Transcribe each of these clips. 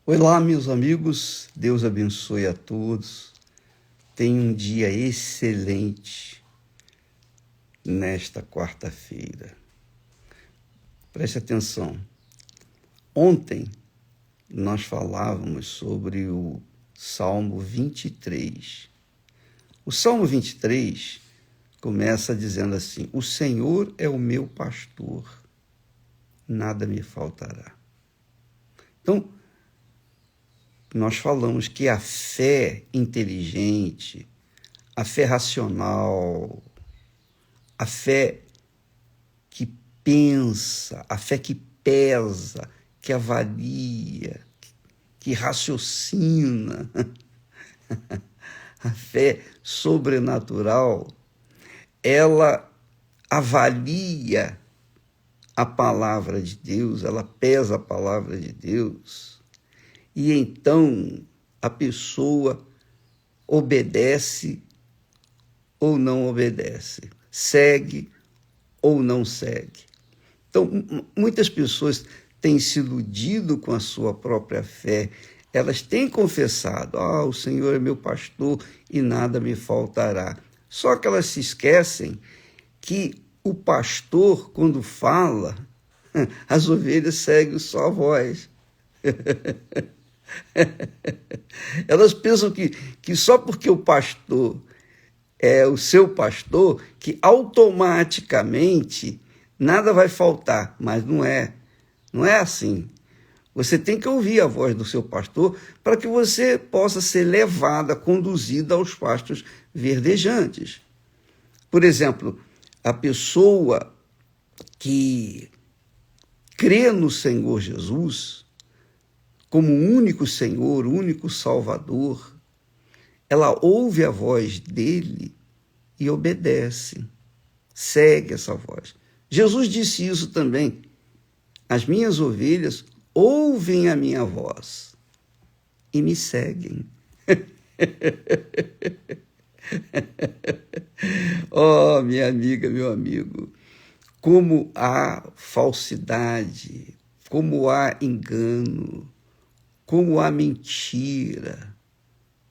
Olá, meus amigos, Deus abençoe a todos. Tenha um dia excelente nesta quarta-feira. Preste atenção. Ontem nós falávamos sobre o Salmo 23. O Salmo 23 começa dizendo assim: o Senhor é o meu pastor, nada me faltará. Então, nós falamos que a fé inteligente, a fé racional, a fé que pensa, a fé que pesa, que avalia, que raciocina, a fé sobrenatural, ela avalia a palavra de Deus, ela pesa a palavra de Deus. E então a pessoa obedece ou não obedece, segue ou não segue. Então, muitas pessoas têm se iludido com a sua própria fé, elas têm confessado: o Senhor é meu pastor e nada me faltará. Só que elas se esquecem que o pastor, quando fala, as ovelhas seguem só a voz. Elas pensam que só porque o pastor é o seu pastor, que automaticamente nada vai faltar, mas não é assim. Você tem que ouvir a voz do seu pastor para que você possa ser levada, conduzida aos pastos verdejantes. Por exemplo, a pessoa que crê no Senhor Jesus como o único Senhor, o único Salvador, ela ouve a voz dele e obedece, segue essa voz. Jesus disse isso também: as minhas ovelhas ouvem a minha voz e me seguem. Oh, minha amiga, meu amigo, como há falsidade, como há engano, como há mentira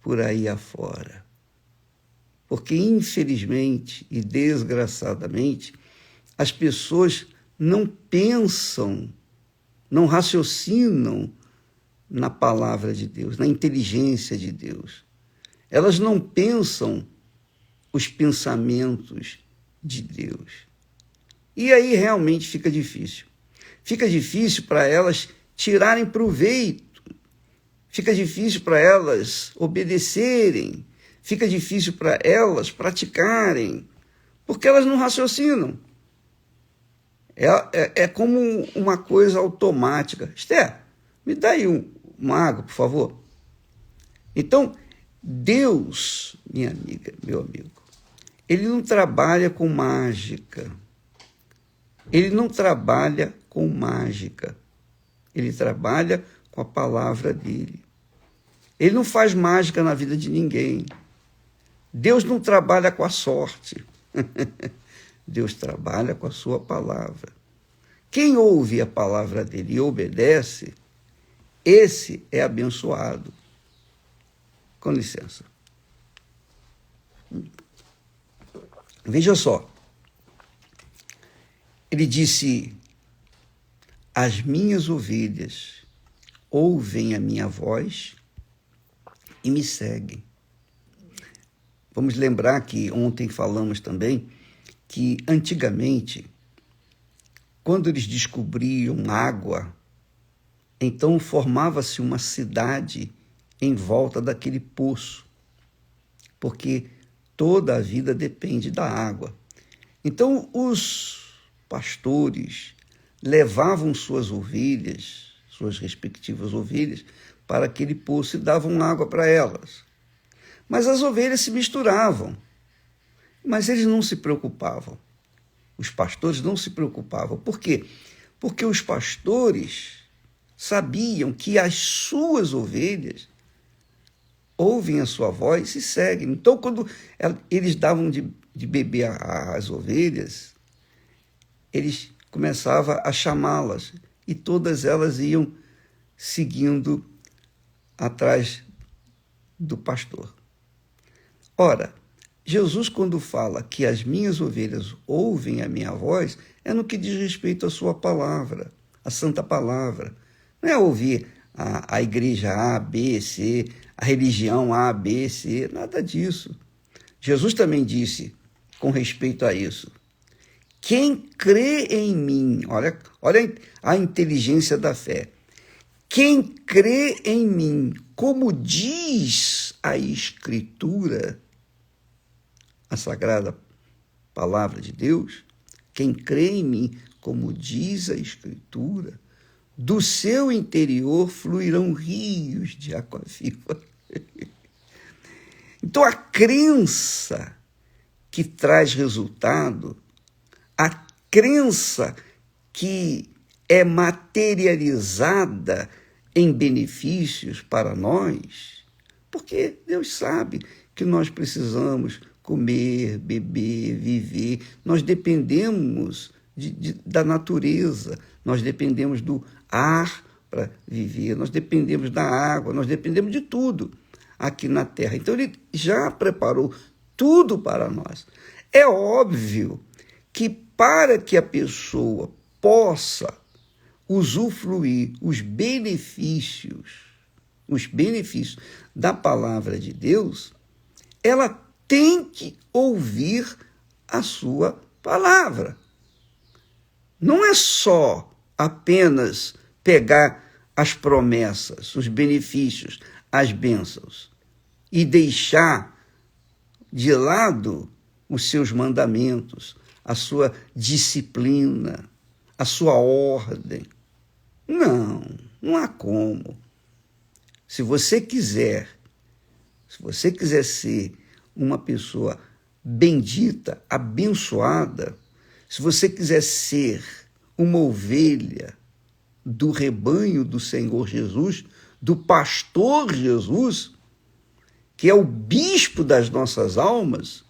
por aí afora. Porque, infelizmente e desgraçadamente, as pessoas não pensam, não raciocinam na palavra de Deus, na inteligência de Deus. Elas não pensam os pensamentos de Deus. E aí realmente fica difícil. Fica difícil para elas tirarem proveito. Fica difícil para elas obedecerem. Fica difícil para elas praticarem, porque elas não raciocinam. É como uma coisa automática. Esther, me dá aí uma água, por favor. Então, Deus, minha amiga, meu amigo, ele não trabalha com mágica. Ele não trabalha com mágica. Ele trabalha com a palavra dele. Ele não faz mágica na vida de ninguém. Deus não trabalha com a sorte. Deus trabalha com a sua palavra. Quem ouve a palavra dele e obedece, esse é abençoado. Com licença. Veja só. Ele disse: as minhas ovelhas ouvem a minha voz e me seguem. Vamos lembrar que ontem falamos também que antigamente, quando eles descobriam água, então formava-se uma cidade em volta daquele poço, porque toda a vida depende da água. Então os pastores levavam suas ovelhas, suas respectivas ovelhas, para aquele poço e davam água para elas. Mas as ovelhas se misturavam, mas eles não se preocupavam. Os pastores não se preocupavam. Por quê? Porque os pastores sabiam que as suas ovelhas ouvem a sua voz e seguem. Então, quando eles davam de beber às ovelhas, eles começavam a chamá-las e todas elas iam seguindo atrás do pastor. Ora, Jesus, quando fala que as minhas ovelhas ouvem a minha voz, é no que diz respeito à sua palavra, a santa palavra. Não é ouvir a igreja A, B, C, a religião A, B, C, nada disso. Jesus também disse com respeito a isso: quem crê em mim, olha a inteligência da fé, quem crê em mim, como diz a Escritura, a sagrada palavra de Deus, quem crê em mim, como diz a Escritura, do seu interior fluirão rios de água viva. Então, a crença que traz resultado, a crença que é materializada em benefícios para nós, porque Deus sabe que nós precisamos comer, beber, viver, nós dependemos da natureza, nós dependemos do ar para viver, nós dependemos da água, nós dependemos de tudo aqui na Terra. Então, ele já preparou tudo para nós. É óbvio que para que a pessoa possa usufruir os benefícios da palavra de Deus, ela tem que ouvir a sua palavra. Não é só apenas pegar as promessas, os benefícios, as bênçãos e deixar de lado os seus mandamentos, a sua disciplina, a sua ordem. Não há como. Se você quiser ser uma pessoa bendita, abençoada, se você quiser ser uma ovelha do rebanho do Senhor Jesus, do pastor Jesus, que é o bispo das nossas almas,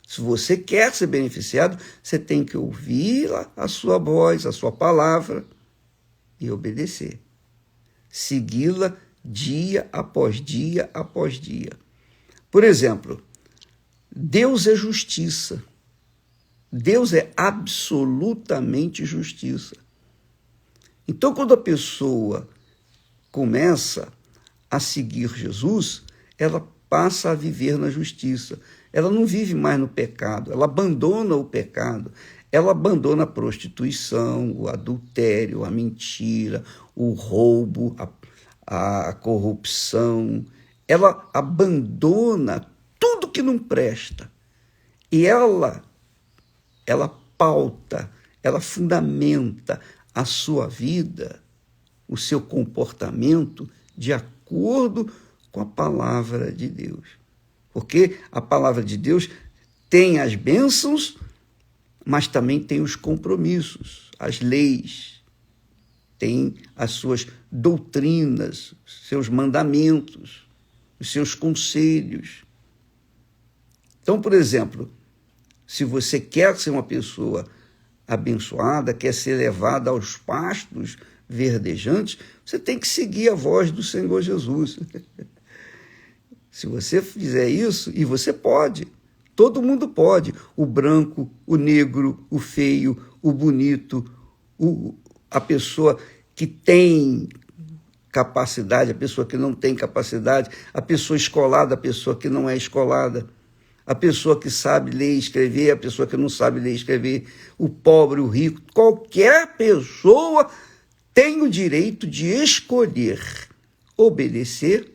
se você quer ser beneficiado, você tem que ouvir a sua voz, a sua palavra e obedecer. Segui-la dia após dia após dia. Por exemplo, Deus é justiça. Deus é absolutamente justiça. Então, quando a pessoa começa a seguir Jesus, ela passa a viver na justiça. Ela não vive mais no pecado, ela abandona o pecado, ela abandona a prostituição, o adultério, a mentira, o roubo, a corrupção. Ela abandona tudo que não presta. E ela pauta, ela fundamenta a sua vida, o seu comportamento de acordo com a palavra de Deus. Porque a palavra de Deus tem as bênçãos, mas também tem os compromissos, as leis, tem as suas doutrinas, seus mandamentos, os seus conselhos. Então, por exemplo, se você quer ser uma pessoa abençoada, quer ser levada aos pastos verdejantes, você tem que seguir a voz do Senhor Jesus. Se você fizer isso, e você pode, todo mundo pode, o branco, o negro, o feio, o bonito, a pessoa que tem capacidade, a pessoa que não tem capacidade, a pessoa escolada, a pessoa que não é escolada, a pessoa que sabe ler e escrever, a pessoa que não sabe ler e escrever, o pobre, o rico, qualquer pessoa tem o direito de escolher obedecer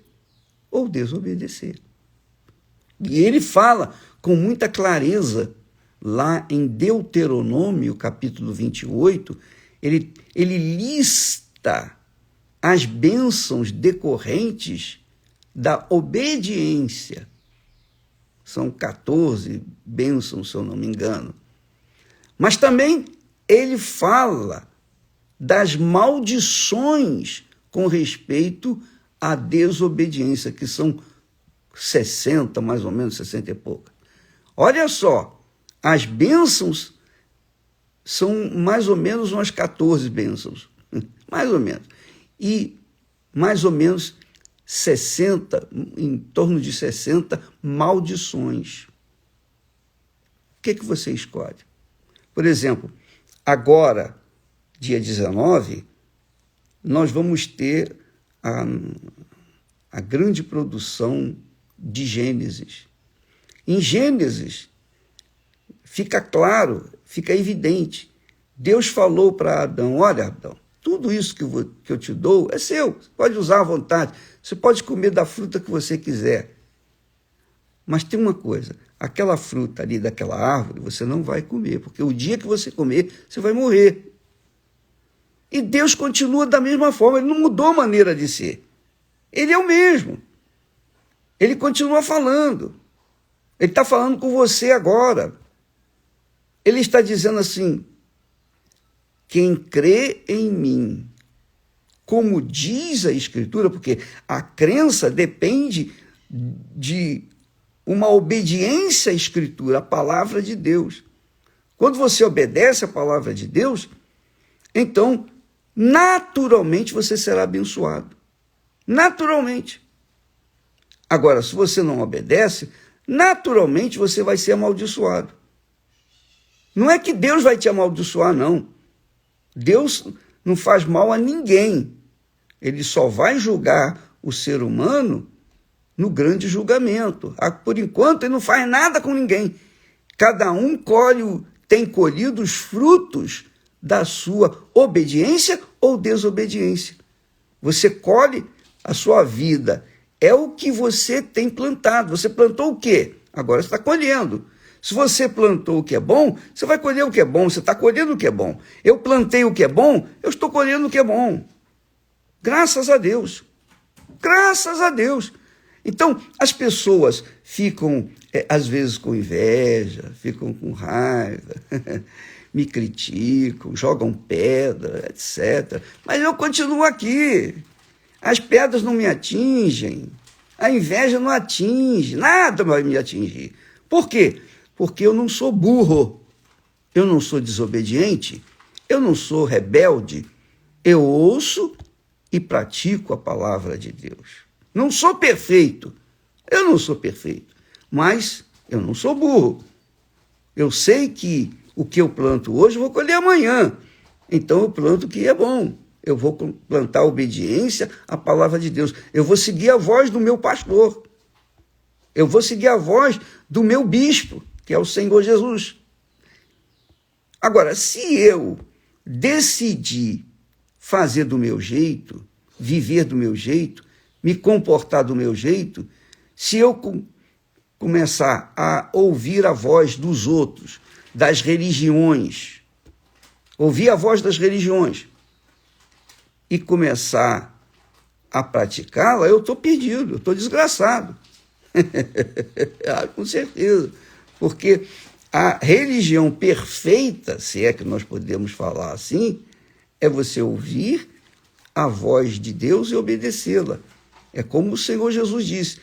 ou desobedecer. E ele fala com muita clareza, lá em Deuteronômio, capítulo 28, ele lista as bênçãos decorrentes da obediência. São 14 bênçãos, se eu não me engano. Mas também ele fala das maldições com respeito à desobediência, que são 60, mais ou menos, 60 e pouco. Olha só, as bênçãos são mais ou menos umas 14 bênçãos, mais ou menos. E mais ou menos em torno de 60 maldições. O que você escolhe? Por exemplo, agora, dia 19, nós vamos ter a grande produção de Gênesis. Em Gênesis, fica claro, fica evidente. Deus falou para Adão, olha, Adão, tudo isso que eu te dou é seu, você pode usar à vontade, você pode comer da fruta que você quiser. Mas tem uma coisa, aquela fruta ali daquela árvore você não vai comer, porque o dia que você comer, você vai morrer. E Deus continua da mesma forma, ele não mudou a maneira de ser. Ele é o mesmo. Ele continua falando. Ele está falando com você agora. Ele está dizendo assim, quem crê em mim, como diz a Escritura, porque a crença depende de uma obediência à Escritura, à palavra de Deus. Quando você obedece à palavra de Deus, então, naturalmente, você será abençoado. Naturalmente. Agora, se você não obedece, naturalmente você vai ser amaldiçoado. Não é que Deus vai te amaldiçoar, não. Deus não faz mal a ninguém. Ele só vai julgar o ser humano no grande julgamento. Por enquanto, ele não faz nada com ninguém. Cada um tem colhido os frutos da sua obediência ou desobediência. Você colhe a sua vida. É o que você tem plantado. Você plantou o quê? Agora você está colhendo. Se você plantou o que é bom, você vai colher o que é bom. Você está colhendo o que é bom. Eu plantei o que é bom, eu estou colhendo o que é bom. Graças a Deus. Graças a Deus. Então, as pessoas ficam, às vezes, com inveja, ficam com raiva, me criticam, jogam pedra, etc. Mas eu continuo aqui. As pedras não me atingem, a inveja não atinge, nada vai me atingir. Por quê? Porque eu não sou burro, eu não sou desobediente, eu não sou rebelde, eu ouço e pratico a palavra de Deus. Não sou perfeito, eu não sou perfeito, mas eu não sou burro. Eu sei que o que eu planto hoje eu vou colher amanhã, então eu planto o que é bom. Eu vou plantar obediência à palavra de Deus. Eu vou seguir a voz do meu pastor. Eu vou seguir a voz do meu bispo, que é o Senhor Jesus. Agora, se eu decidir fazer do meu jeito, viver do meu jeito, me comportar do meu jeito, se eu começar a ouvir a voz dos outros, das religiões, ouvir a voz das religiões, e começar a praticá-la, eu estou perdido, eu estou desgraçado. Com certeza. Porque a religião perfeita, se é que nós podemos falar assim, é você ouvir a voz de Deus e obedecê-la. É como o Senhor Jesus disse,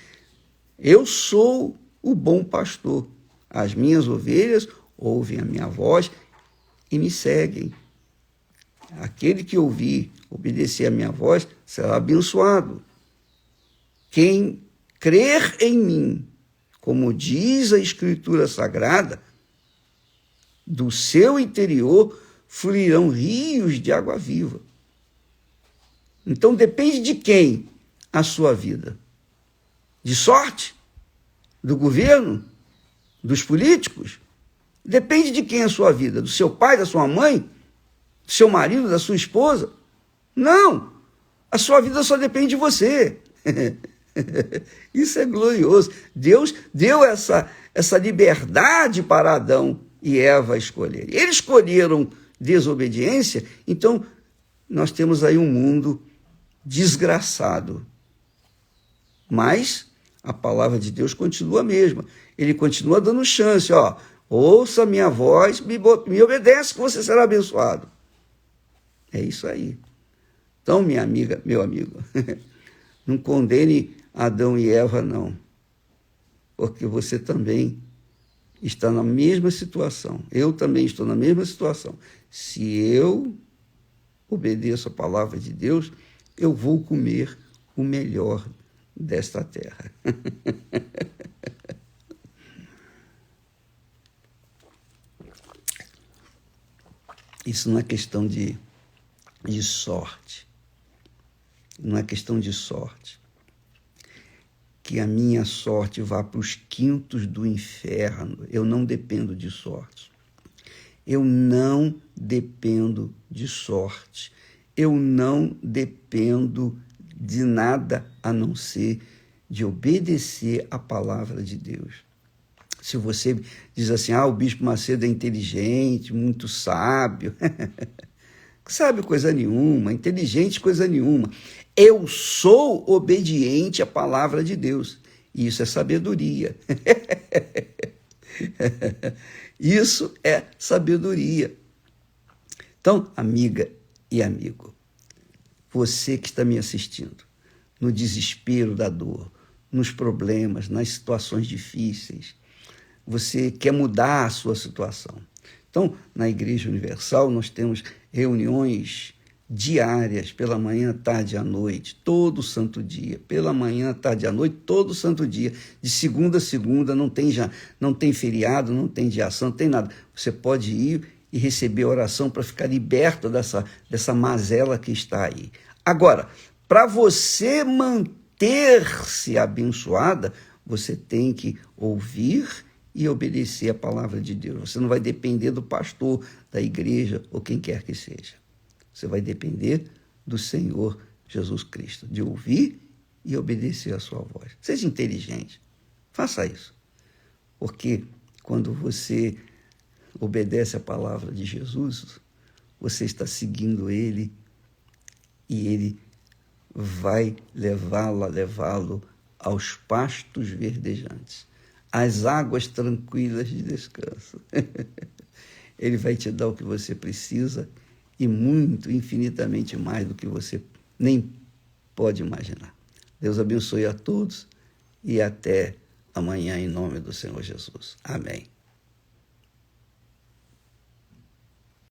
eu sou o bom pastor. As minhas ovelhas ouvem a minha voz e me seguem. Aquele que ouvir, obedecer a minha voz, será abençoado. Quem crer em mim, como diz a Escritura Sagrada, do seu interior fluirão rios de água viva. Então depende de quem a sua vida? De sorte? Do governo? Dos políticos? Depende de quem a sua vida? Do seu pai, da sua mãe? Do seu marido, da sua esposa? Não! A sua vida só depende de você. Isso é glorioso. Deus deu essa liberdade para Adão e Eva escolherem. Eles escolheram desobediência, então nós temos aí um mundo desgraçado. Mas a palavra de Deus continua a mesma. Ele continua dando chance, ouça a minha voz, me obedece que você será abençoado. É isso aí. Então, minha amiga, meu amigo, não condene Adão e Eva, não. Porque você também está na mesma situação. Eu também estou na mesma situação. Se eu obedeço a palavra de Deus, eu vou comer o melhor desta terra. Isso não é questão de sorte. Não é questão de sorte. Que a minha sorte vá para os quintos do inferno. Eu não dependo de sorte. Eu não dependo de sorte. Eu não dependo de nada a não ser de obedecer a palavra de Deus. Se você diz assim, o Bispo Macedo é inteligente, muito sábio, sabe coisa nenhuma, inteligente coisa nenhuma. Eu sou obediente à palavra de Deus. E isso é sabedoria. Isso é sabedoria. Então, amiga e amigo, você que está me assistindo, no desespero da dor, nos problemas, nas situações difíceis, você quer mudar a sua situação. Então, na Igreja Universal, nós temos reuniões diárias, pela manhã, tarde e à noite, todo santo dia, pela manhã, tarde e à noite, todo santo dia, de segunda a segunda, não tem feriado, não tem dia santo, não tem nada. Você pode ir e receber oração para ficar liberto dessa mazela que está aí. Agora, para você manter-se abençoada, você tem que ouvir e obedecer a palavra de Deus. Você não vai depender do pastor, da igreja ou quem quer que seja. Você vai depender do Senhor Jesus Cristo, de ouvir e obedecer a sua voz. Seja inteligente, faça isso. Porque quando você obedece a palavra de Jesus, você está seguindo ele e ele vai levá-lo aos pastos verdejantes, às águas tranquilas de descanso. Ele vai te dar o que você precisa e muito, infinitamente mais do que você nem pode imaginar. Deus abençoe a todos e até amanhã, em nome do Senhor Jesus. Amém.